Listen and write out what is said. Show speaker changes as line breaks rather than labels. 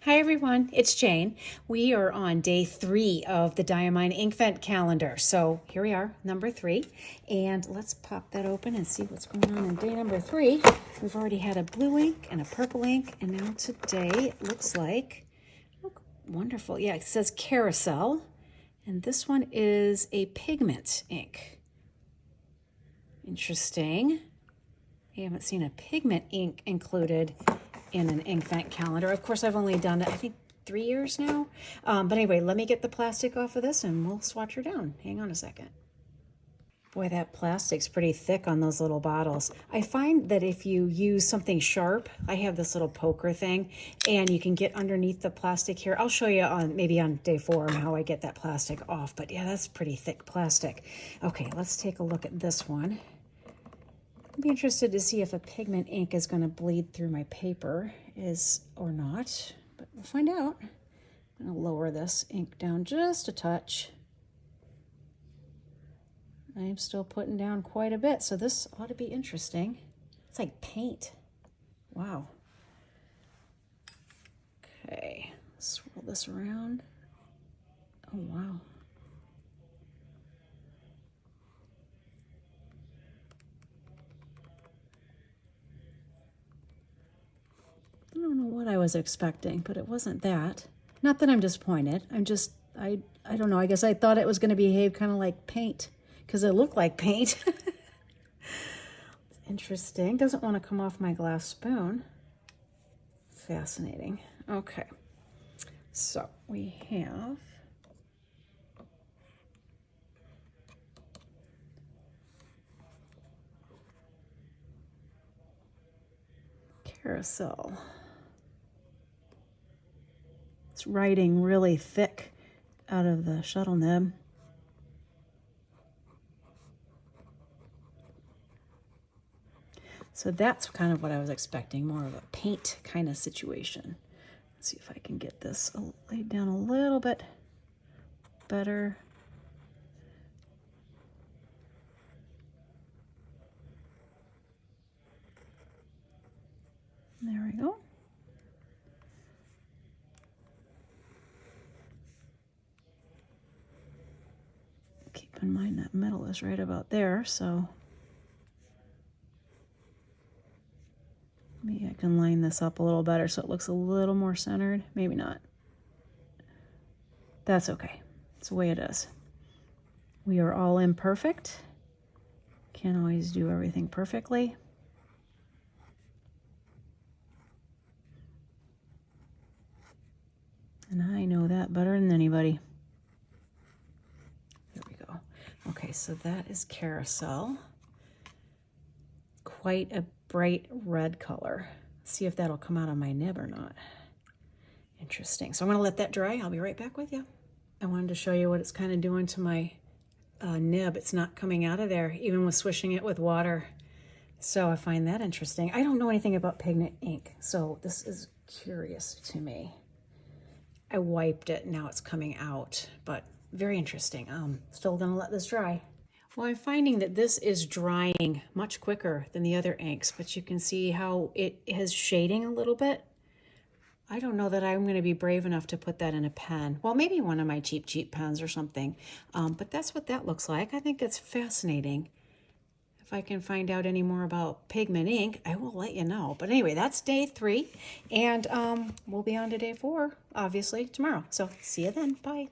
Hi everyone, it's Jane. We are on day 3 of the Diamine Inkvent calendar. So here we are, number 3. And let's pop that open and see what's going on in day number 3. We've already had a blue ink and a purple ink. And now today it looks like, oh, wonderful. Yeah, it says carousel. And this one is a pigment ink. Interesting. I haven't seen a pigment ink included in an Inkvent calendar. Of course, I've only done it, I think, 3 years now. But anyway, let me get the plastic off of this and we'll swatch her down. Hang on a second. Boy, that plastic's pretty thick on those little bottles. I find that if you use something sharp, I have this little poker thing, and you can get underneath the plastic here. I'll show you on maybe on day 4 how I get that plastic off. But yeah, that's pretty thick plastic. Okay, let's take a look at this one. I'd be interested to see if a pigment ink is going to bleed through my paper or not, but we'll find out. I'm going to lower this ink down just a touch. I am still putting down quite a bit, so this ought to be interesting. It's like paint. Wow. Okay, swirl this around. Oh, wow. I don't know what I was expecting, but it wasn't that. Not that I'm disappointed. I don't know. I guess I thought it was going to behave kind of like paint because it looked like paint. It's interesting. Doesn't want to come off my glass spoon. Fascinating. Okay. So we have carousel. It's writing really thick out of the shuttle nib. So that's kind of what I was expecting, more of a paint kind of situation. Let's see if I can get this laid down a little bit better. There we go. Keep in mind that middle is right about there, so maybe I can line this up a little better so it looks a little more centered. Maybe not. That's okay. It's the way it is. We are all imperfect. Can't always do everything perfectly. And I know that better than anybody. There we go. Okay, so that is carousel. Quite a bright red color. See if that'll come out on my nib or not. Interesting. So I'm going to let that dry. I'll be right back with you. I wanted to show you what it's kind of doing to my nib. It's not coming out of there, even with swishing it with water. So I find that interesting. I don't know anything about pigment ink, so this is curious to me. I wiped it, now it's coming out, but very interesting. Still gonna let this dry. Well, I'm finding that this is drying much quicker than the other inks, but you can see how it has shading a little bit. I don't know that I'm gonna be brave enough to put that in a pen. Well, maybe one of my cheap pens or something, but that's what that looks like. I think it's fascinating. If I can find out any more about pigment ink, I will let you know. But anyway, that's day 3, and we'll be on to day 4, obviously, tomorrow. So see you then. Bye.